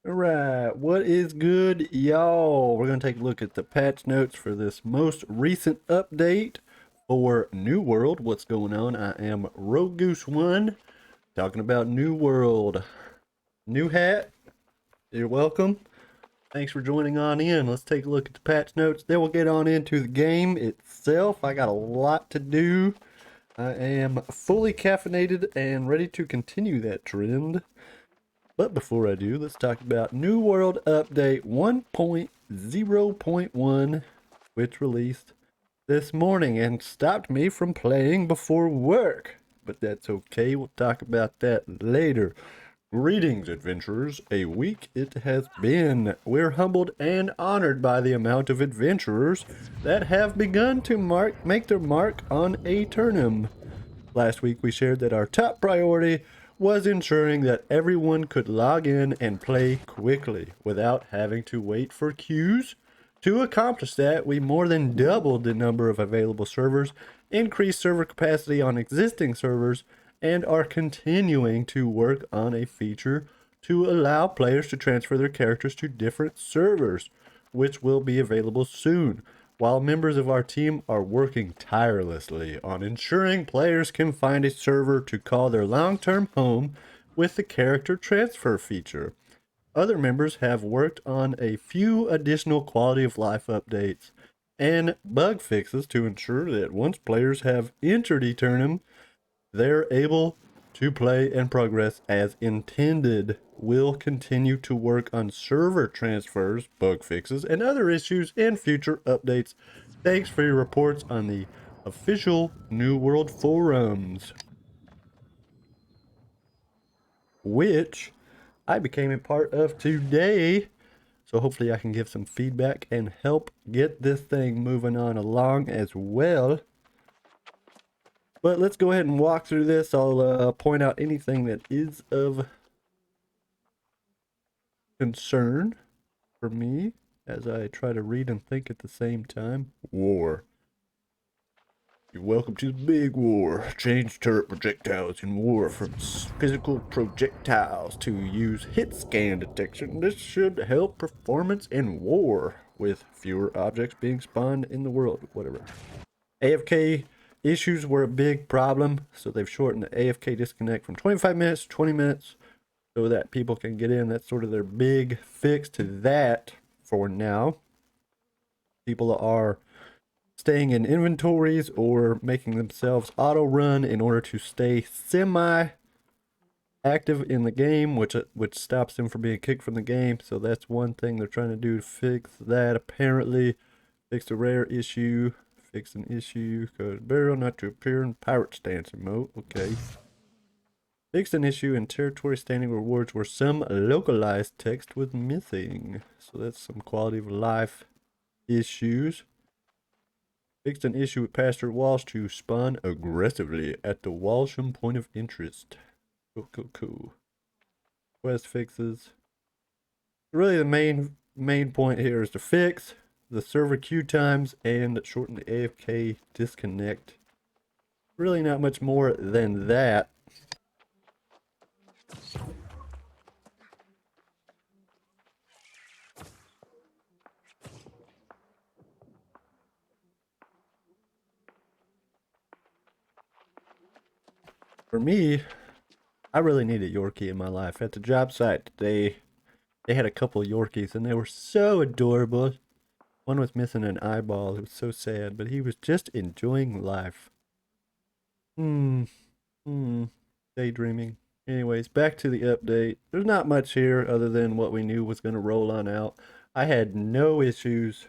Alright, what is good, y'all? We're going to take a look at the patch notes for this most recent update for New World. What's going on? I am Rogue Goose 1, talking about New World. New hat, you're welcome. Thanks for joining on in. Let's take a look at the patch notes. Then we'll get on into the game itself. I got a lot to do. I am fully caffeinated and ready to continue that trend. But before I do, let's talk about New World Update 1.0.1, which released this morning and stopped me from playing before work. But that's okay, we'll talk about that later. Greetings, adventurers. A week it has been. We're humbled and honored by the amount of adventurers that have begun to make their mark on Aeternum. Last week we shared that our top priority was ensuring that everyone could log in and play quickly without having to wait for queues. To accomplish that, we more than doubled the number of available servers, increased server capacity on existing servers, and are continuing to work on a feature to allow players to transfer their characters to different servers, which will be available soon. While members of our team are working tirelessly on ensuring players can find a server to call their long-term home with the character transfer feature. Other members have worked on a few additional quality of life updates and bug fixes to ensure that once players have entered Eternum, they're able to play and progress as intended. We'll continue to work on server transfers, bug fixes, and other issues in future updates. Thanks for your reports on the official New World forums, which I became a part of today. So hopefully I can give some feedback and help get this thing moving on along as well. But let's go ahead and walk through this. I'll point out anything that is of concern for me as I try to read and think at the same time. War. You're welcome to the big war. Change turret projectiles in war from physical projectiles to use hit scan detection. This should help performance in war with fewer objects being spawned in the world. Whatever. AFK issues were a big problem, so they've shortened the AFK disconnect from 25 minutes to 20 minutes so that people can get in. That's sort of their big fix to that for now. People are staying in inventories or making themselves auto run in order to stay semi active in the game, which stops them from being kicked from the game. So that's one thing they're trying to do to fix that. Apparently fix a rare issue, fix an issue, cause barrel not to appear in pirate stance mode. Okay. Fixed an issue in territory standing rewards where some localized text was missing. So that's some quality of life issues. Fixed an issue with pasture walls to spawn aggressively at the Walsham point of interest. Cool. Quest fixes. Really the main point here is to fix the server queue times and shorten the AFK disconnect. Really not much more than that. For me, I really need a Yorkie in my life. At the job site today, they had a couple of Yorkies and they were so adorable. One was missing an eyeball. It was so sad, but he was just enjoying life. Daydreaming. Anyways, back to the update. There's not much here other than what we knew was going to roll on out. I had no issues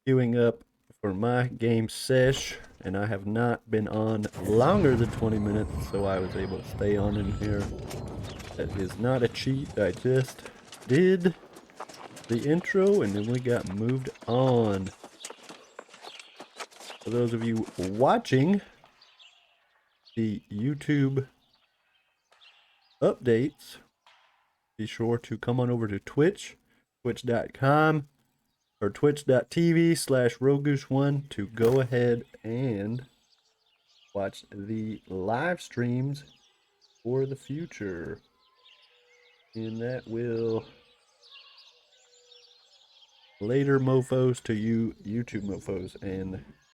queuing up for my game sesh, and I have not been on longer than 20 minutes, so I was able to stay on in here. That is not a cheat. I just did the intro and then we got moved on. For those of you watching the YouTube updates, be sure to come on over to Twitch, twitch.com or twitch.tv/roguegoose1 to go ahead and watch the live streams for the future. And that will later mofos to you YouTube mofos. And